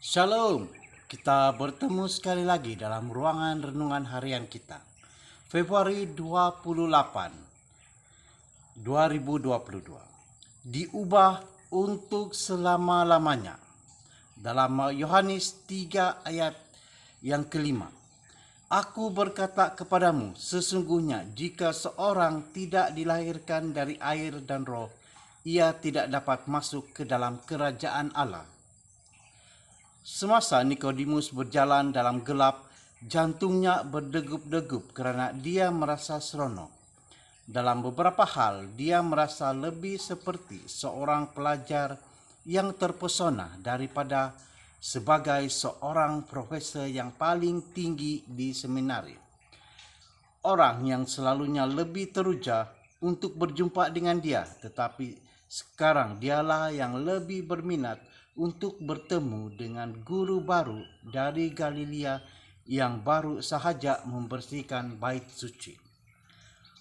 Shalom, kita bertemu sekali lagi dalam ruangan renungan harian kita. Februari 28, 2022. Diubah untuk selama-lamanya. Dalam Yohanes 3 ayat yang kelima. Aku berkata kepadamu, sesungguhnya jika seorang tidak dilahirkan dari air dan roh, ia tidak dapat masuk ke dalam kerajaan Allah. Semasa Nikodemus berjalan dalam gelap, jantungnya berdegup-degup karena dia merasa seronok. Dalam beberapa hal, dia merasa lebih seperti seorang pelajar yang terpesona daripada sebagai seorang profesor yang paling tinggi di seminari. Orang yang selalunya lebih teruja untuk berjumpa dengan dia, tetapi sekarang dialah yang lebih berminat untuk bertemu dengan guru baru dari Galilea yang baru sahaja membersihkan bait suci.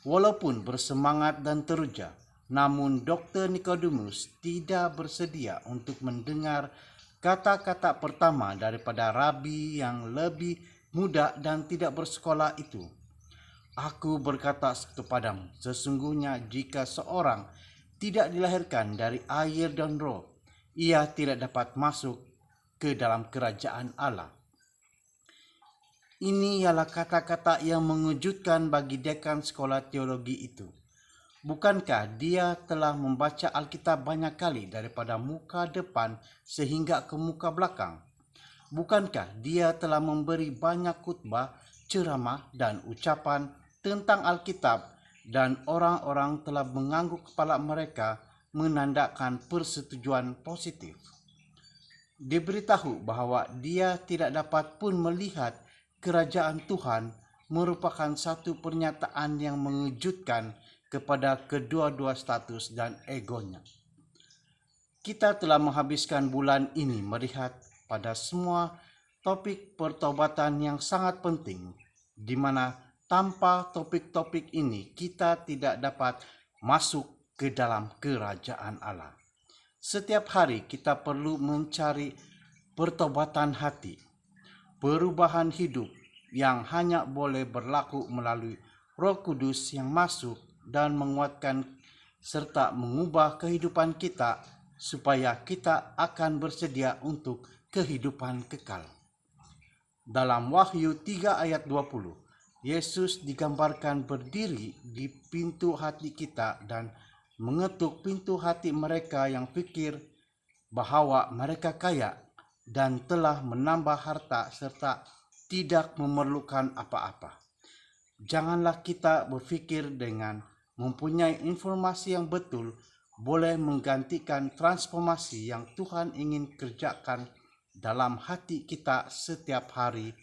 Walaupun bersemangat dan teruja, namun Dr. Nikodemus tidak bersedia untuk mendengar kata-kata pertama daripada rabi yang lebih muda dan tidak bersekolah itu. Aku berkata kepadamu, sesungguhnya jika seorang tidak dilahirkan dari air dan roh, ia tidak dapat masuk ke dalam kerajaan Allah. Ini ialah kata-kata yang mengejutkan bagi dekan sekolah teologi itu. Bukankah dia telah membaca Alkitab banyak kali daripada muka depan sehingga ke muka belakang? Bukankah dia telah memberi banyak khutbah, ceramah dan ucapan tentang Alkitab dan orang-orang telah mengangguk kepala mereka menandakan persetujuan positif? Diberitahu bahwa dia tidak dapat pun melihat kerajaan Tuhan merupakan satu pernyataan yang mengejutkan kepada kedua-dua status dan egonya. Kita telah menghabiskan bulan ini melihat pada semua topik pertobatan yang sangat penting, di mana tanpa topik-topik ini kita tidak dapat masuk ke dalam kerajaan Allah. Setiap hari kita perlu mencari pertobatan hati, perubahan hidup yang hanya boleh berlaku melalui Roh Kudus yang masuk dan menguatkan serta mengubah kehidupan kita supaya kita akan bersedia untuk kehidupan kekal. Dalam Wahyu 3 ayat 20, Yesus digambarkan berdiri di pintu hati kita dan mengetuk pintu hati mereka yang pikir bahwa mereka kaya dan telah menambah harta serta tidak memerlukan apa-apa. Janganlah kita berpikir dengan mempunyai informasi yang betul boleh menggantikan transformasi yang Tuhan ingin kerjakan dalam hati kita setiap hari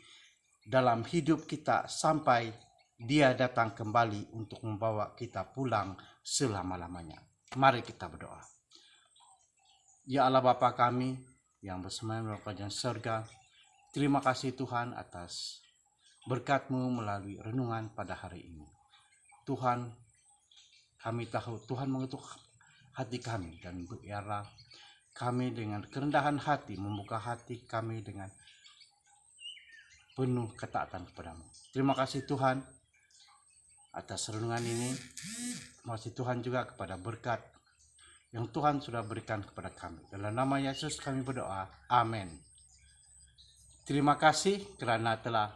dalam hidup kita sampai Dia datang kembali untuk membawa kita pulang selama-lamanya. Mari kita berdoa. Ya Allah Bapa kami yang bersemayam di kerajaan surga, terima kasih Tuhan atas berkat-Mu melalui renungan pada hari ini. Tuhan, kami tahu Tuhan mengetuk hati kami dan biarlah kami dengan kerendahan hati membuka hati kami dengan penuh ketaatan kepadamu. Terima kasih Tuhan atas renungan ini. Terima kasih Tuhan juga kepada berkat yang Tuhan sudah berikan kepada kami. Dalam nama Yesus kami berdoa. Amin. Terima kasih kerana telah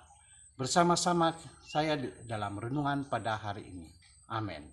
bersama-sama saya dalam renungan pada hari ini. Amin.